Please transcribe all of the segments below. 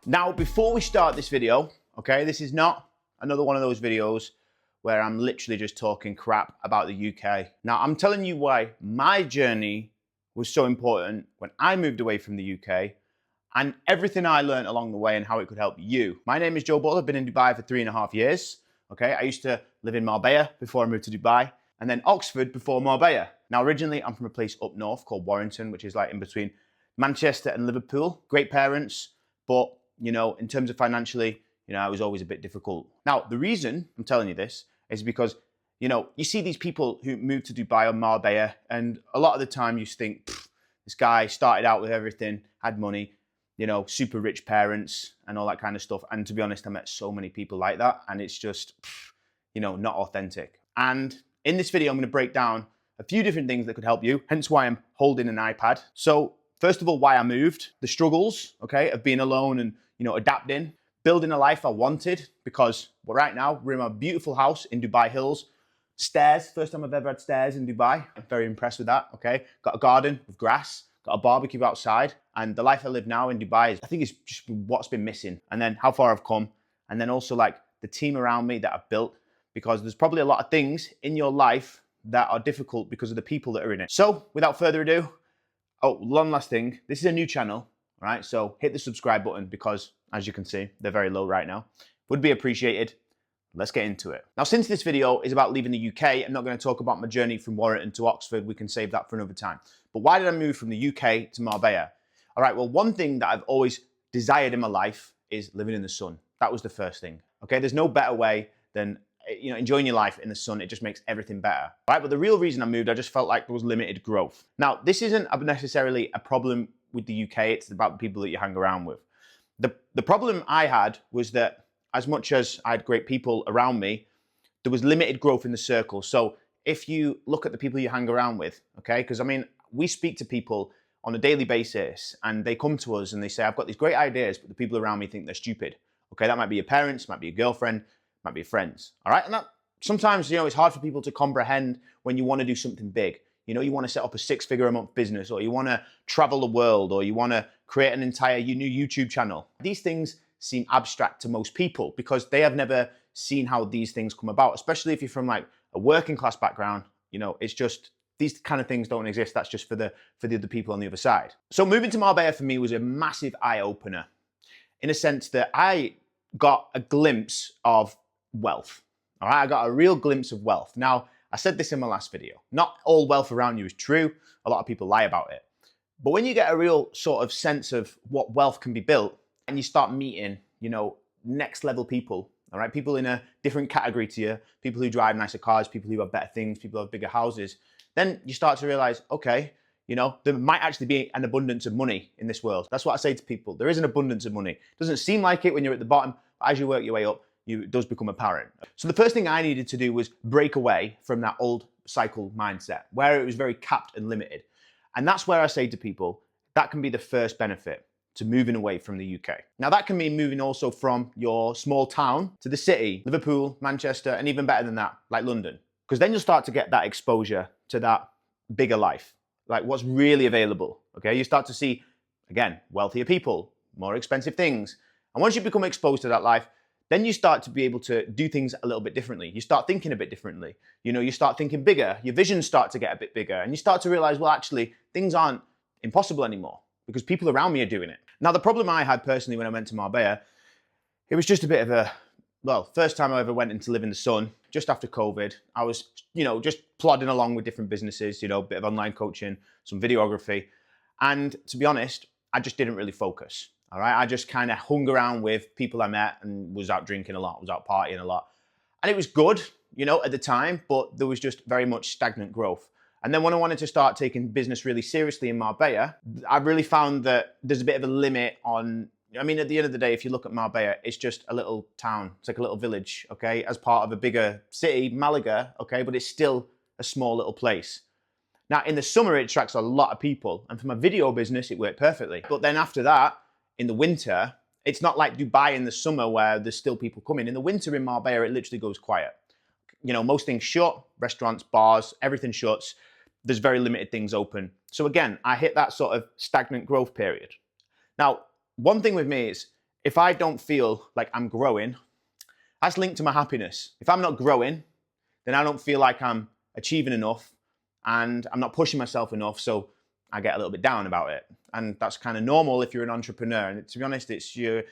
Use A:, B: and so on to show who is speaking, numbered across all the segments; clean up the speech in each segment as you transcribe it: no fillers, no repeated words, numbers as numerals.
A: Now, before we start this video, okay, this is not another one of those videos where I'm literally just talking crap about the UK. Now, I'm telling you why my journey was so important when I moved away from the UK and everything I learned along the way and how it could help you. My name is Joe Butler. I've been in Dubai for 3.5 years. Okay, I used to live in Marbella before I moved to Dubai, and then Oxford before Marbella. Now, originally, I'm from a place up north called Warrington, which is like in between Manchester and Liverpool. Great parents, but you know, in terms of financially, you know, it was always a bit difficult. Now, the reason I'm telling you this is because, you know, you see these people who move to Dubai or Marbella, and a lot of the time you think, this guy started out with everything, had money, you know, super rich parents and all that kind of stuff. And to be honest, I met so many people like that, and it's just, you know, not authentic. And in this video, I'm going to break down a few different things that could help you, hence why I'm holding an iPad. So first of all, why I moved, the struggles, okay, of being alone and, you know, adapting, building a life I wanted, because right now we're in a beautiful house in Dubai Hills. Stairs, first time I've ever had stairs in Dubai. I'm very impressed with that, okay? Got a garden with grass, got a barbecue outside, and the life I live now in Dubai, I think is just what's been missing. And then how far I've come, and then also like the team around me that I've built, because there's probably a lot of things in your life that are difficult because of the people that are in it. So without further ado, oh, one last thing, this is a new channel, right? So hit the subscribe button because, as you can see, they're very low right now. Would be appreciated. Let's get into it. Now, since this video is about leaving the UK, I'm not going to talk about my journey from Warrington to Oxford. We can save that for another time. But why did I move from the UK to Marbella? All right, well, one thing that I've always desired in my life is living in the sun. That was the first thing, okay? There's no better way than, you know, enjoying your life in the sun. It just makes everything better, right? But the real reason I moved, I just felt like there was limited growth. Now, this isn't necessarily a problem with the UK. It's about the people that you hang around with. The problem I had was that as much as I had great people around me, there was limited growth in the circle. So if you look at the people you hang around with, okay, because I mean, we speak to people on a daily basis and they come to us and they say, I've got these great ideas, but the people around me think they're stupid. Okay, that might be your parents, might be your girlfriend, might be your friends, all right? And that sometimes, you know, it's hard for people to comprehend when you want to do something big. You know, you want to set up a 6-figure a month business, or you want to travel the world, or you want to create an entire new YouTube channel. These things seem abstract to most people because they have never seen how these things come about, especially if you're from like a working class background. You know, it's just, these kind of things don't exist. That's just for the other people on the other side. So moving to Marbella for me was a massive eye opener in a sense that I got a glimpse of wealth. All right, I got a real glimpse of wealth. Now, I said this in my last video. Not all wealth around you is true. A lot of people lie about it. But when you get a real sort of sense of what wealth can be built, and you start meeting, you know, next level people, all right? People in a different category to you, people who drive nicer cars, people who have better things, people who have bigger houses, then you start to realize, okay, you know, there might actually be an abundance of money in this world. That's what I say to people. There is an abundance of money. It doesn't seem like it when you're at the bottom, but as you work your way up, it does become apparent. So the first thing I needed to do was break away from that old cycle mindset where it was very capped and limited. And that's where I say to people, that can be the first benefit to moving away from the UK. Now that can mean moving also from your small town to the city, Liverpool, Manchester, and even better than that, like London. Because then you'll start to get that exposure to that bigger life, like what's really available, okay? You start to see, again, wealthier people, more expensive things. And once you become exposed to that life, then you start to be able to do things a little bit differently. You start thinking a bit differently. You know, you start thinking bigger, your visions start to get a bit bigger, and you start to realize, well, actually, things aren't impossible anymore because people around me are doing it. Now, the problem I had personally when I went to Marbella, it was just a bit of a, well, first time I ever went into live in the sun, just after COVID. I was, you know, just plodding along with different businesses, you know, a bit of online coaching, some videography. And to be honest, I just didn't really focus, all right? I just kind of hung around with people I met and was out drinking a lot, was out partying a lot. And it was good, you know, at the time, but there was just very much stagnant growth. And then when I wanted to start taking business really seriously in Marbella, I really found that there's a bit of a limit on, I mean, at the end of the day, if you look at Marbella, it's just a little town. It's like a little village, okay, as part of a bigger city, Malaga, okay, but it's still a small little place. Now, in the summer, it attracts a lot of people. And for my video business, it worked perfectly. But then after that, in the winter, it's not like Dubai in the summer where there's still people coming. In the winter in Marbella, it literally goes quiet. most things shut, restaurants, bars, everything shuts. There's very limited things open. So again, I hit that sort of stagnant growth period. Now, one thing with me is if I don't feel like I'm growing, that's linked to my happiness. If I'm not growing, then I don't feel like I'm achieving enough and I'm not pushing myself enough. So I get a little bit down about it. And that's kind of normal if you're an entrepreneur. And to be honest, it's your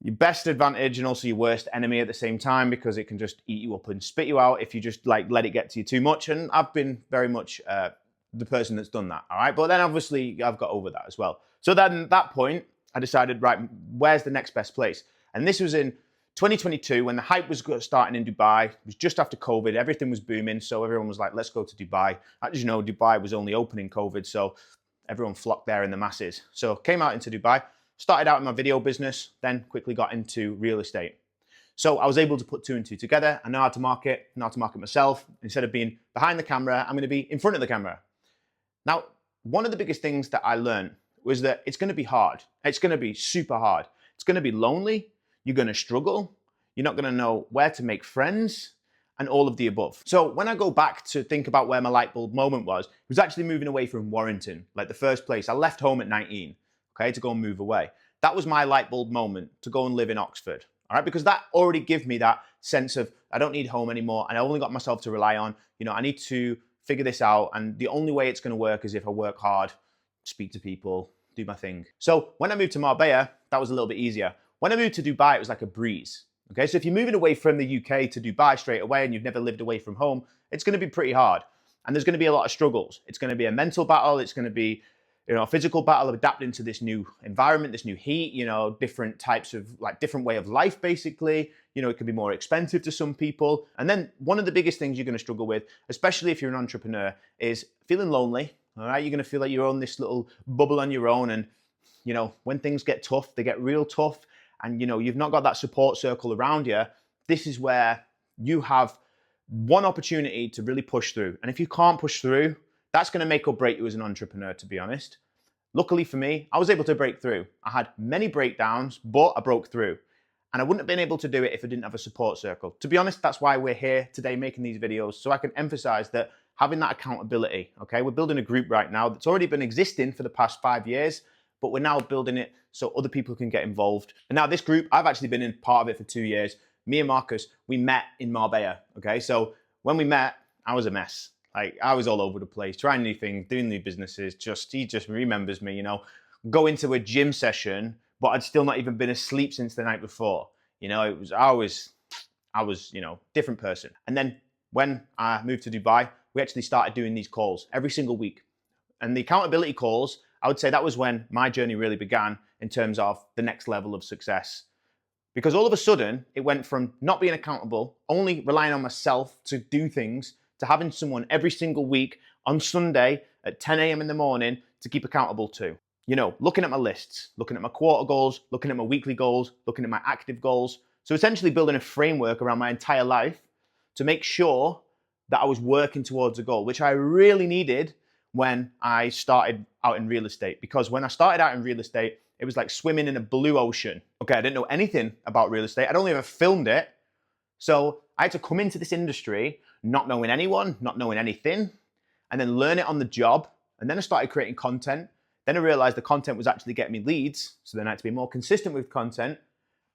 A: best advantage and also your worst enemy at the same time, because it can just eat you up and spit you out if you just like let it get to you too much. And I've been very much the person that's done that. All right. But then obviously I've got over that as well. So then at that point, I decided, right, where's the next best place? And this was in 2022 when the hype was starting in Dubai. It was just after COVID. Everything was booming. So everyone was like, let's go to Dubai. As you know, Dubai was only opening COVID. So everyone flocked there in the masses. So came out into Dubai, started out in my video business, then quickly got into real estate. So I was able to put two and two together. I know how to market, myself. Instead of being behind the camera, I'm going to be in front of the camera. Now, one of the biggest things that I learned was that it's going to be hard. It's going to be super hard. It's going to be lonely. You're going to struggle. You're not going to know where to make friends and all of the above. So when I go back to think about where my light bulb moment was, it was actually moving away from Warrington, like the first place. I left home at 19, okay, to go and move away. That was my light bulb moment, to go and live in Oxford, all right? Because that already gave me that sense of I don't need home anymore and I only got myself to rely on. I need to figure this out, and the only way it's going to work is if I work hard, speak to people, do my thing. So when I moved to Marbella, that was a little bit easier. When I moved to Dubai, it was like a breeze. Okay, so if you're moving away from the UK to Dubai straight away and you've never lived away from home, it's going to be pretty hard. And there's going to be a lot of struggles. It's going to be a mental battle. It's going to be, a physical battle of adapting to this new environment, this new heat, different types of, different way of life, basically. It can be more expensive to some people. And then one of the biggest things you're going to struggle with, especially if you're an entrepreneur, is feeling lonely. All right, you're going to feel like you're on this little bubble on your own. And, when things get tough, they get real tough. And, you've not got that support circle around you. This is where you have one opportunity to really push through. And if you can't push through, that's going to make or break you as an entrepreneur, to be honest. Luckily for me, I was able to break through. I had many breakdowns, but I broke through. And I wouldn't have been able to do it if I didn't have a support circle. To be honest, that's why we're here today making these videos, so I can emphasize that having that accountability, okay? We're building a group right now that's already been existing for the past 5 years, but we're now building it so other people can get involved. And now this group, I've actually been in part of it for 2 years. Me and Marcus, we met in Marbella, okay? So when we met, I was a mess. I was all over the place, trying new things, doing new businesses. He just remembers me, go into a gym session, but I'd still not even been asleep since the night before. I was, different person. And then when I moved to Dubai, we actually started doing these calls every single week. And the accountability calls, I would say that was when my journey really began in terms of the next level of success. Because all of a sudden, it went from not being accountable, only relying on myself to do things, to having someone every single week on Sunday at 10 a.m. in the morning to keep accountable to. Looking at my lists, looking at my quarter goals, looking at my weekly goals, looking at my active goals. So essentially building a framework around my entire life to make sure that I was working towards a goal, which I really needed when I started out in real estate. Because when I started out in real estate, it was like swimming in a blue ocean. Okay, I didn't know anything about real estate. I'd only ever filmed it. So I had to come into this industry not knowing anyone, not knowing anything, and then learn it on the job. And then I started creating content. Then I realized the content was actually getting me leads. So then I had to be more consistent with content.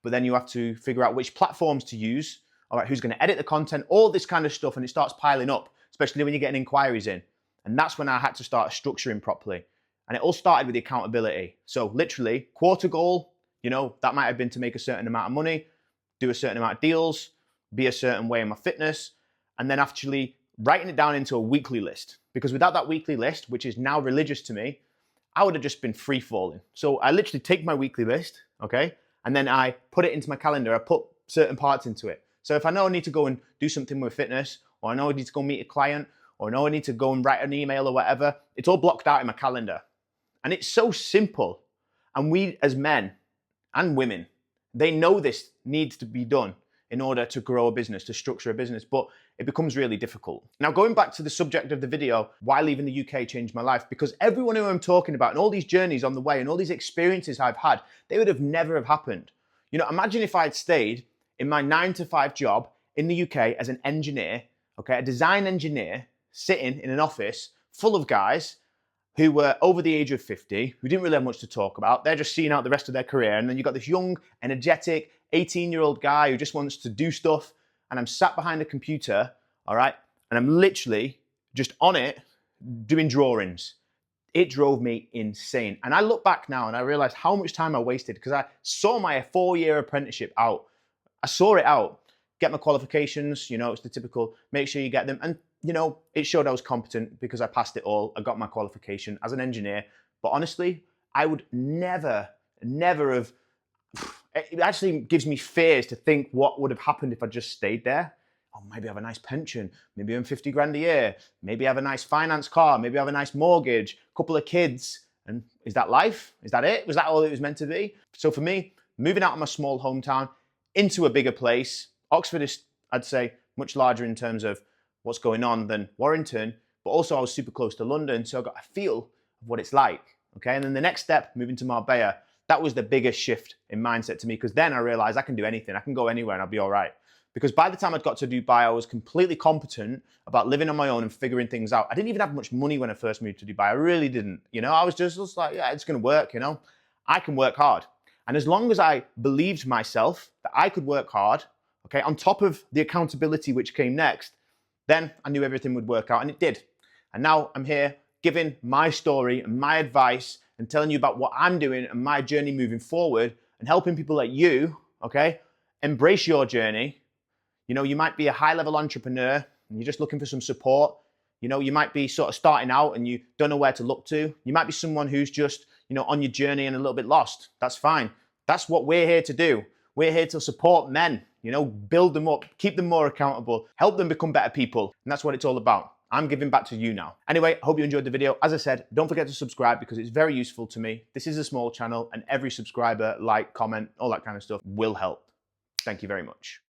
A: But then you have to figure out which platforms to use. All right, who's going to edit the content, all this kind of stuff. And it starts piling up, especially when you're getting inquiries in. And that's when I had to start structuring properly. And it all started with the accountability. So literally, quarter goal, that might have been to make a certain amount of money, do a certain amount of deals, be a certain way in my fitness, and then actually writing it down into a weekly list. Because without that weekly list, which is now religious to me, I would have just been free falling. So I literally take my weekly list, okay? And then I put it into my calendar. I put certain parts into it. So if I know I need to go and do something with fitness, or I know I need to go meet a client, or I know I need to go and write an email or whatever, it's all blocked out in my calendar. And it's so simple. And we as men and women, they know this needs to be done in order to grow a business, to structure a business, but it becomes really difficult. Now, going back to the subject of the video, why leaving the UK changed my life, because everyone who I'm talking about and all these journeys on the way and all these experiences I've had, they would have never have happened. Imagine if I had stayed in my 9-to-5 job in the UK as an engineer, okay, a design engineer sitting in an office full of guys who were over the age of 50, who didn't really have much to talk about. They're just seeing out the rest of their career. And then you've got this young, energetic, 18-year-old guy who just wants to do stuff. And I'm sat behind a computer, all right, and I'm literally just on it doing drawings. It drove me insane. And I look back now and I realize how much time I wasted because I saw my 4-year apprenticeship out. I saw it out. Get my qualifications, it's the typical, make sure you get them. And, it showed I was competent because I passed it all. I got my qualification as an engineer. But honestly, I would never have, it actually gives me fears to think what would have happened if I just stayed there. Oh, maybe I have a nice pension, maybe earn 50 grand a year, maybe I have a nice finance car, maybe I have a nice mortgage, a couple of kids. And is that life? Is that it? Was that all it was meant to be? So for me, moving out of my small hometown into a bigger place, Oxford is, I'd say, much larger in terms of what's going on than Warrington, but also I was super close to London, so I got a feel of what it's like, okay? And then the next step, moving to Marbella, that was the biggest shift in mindset to me because then I realized I can do anything. I can go anywhere and I'll be all right. Because by the time I'd got to Dubai, I was completely competent about living on my own and figuring things out. I didn't even have much money when I first moved to Dubai. I really didn't. I was just like, yeah, it's going to work, I can work hard. And as long as I believed myself that I could work hard, okay, on top of the accountability which came next, then I knew everything would work out, and it did. And now I'm here giving my story and my advice and telling you about what I'm doing and my journey moving forward and helping people like you, okay, embrace your journey. You might be a high-level entrepreneur and you're just looking for some support. You might be sort of starting out and you don't know where to look to. You might be someone who's just, on your journey and a little bit lost. That's fine. That's what we're here to do. We're here to support men, build them up, keep them more accountable, help them become better people. And that's what it's all about. I'm giving back to you now. Anyway, I hope you enjoyed the video. As I said, don't forget to subscribe because it's very useful to me. This is a small channel and every subscriber, like, comment, all that kind of stuff will help. Thank you very much.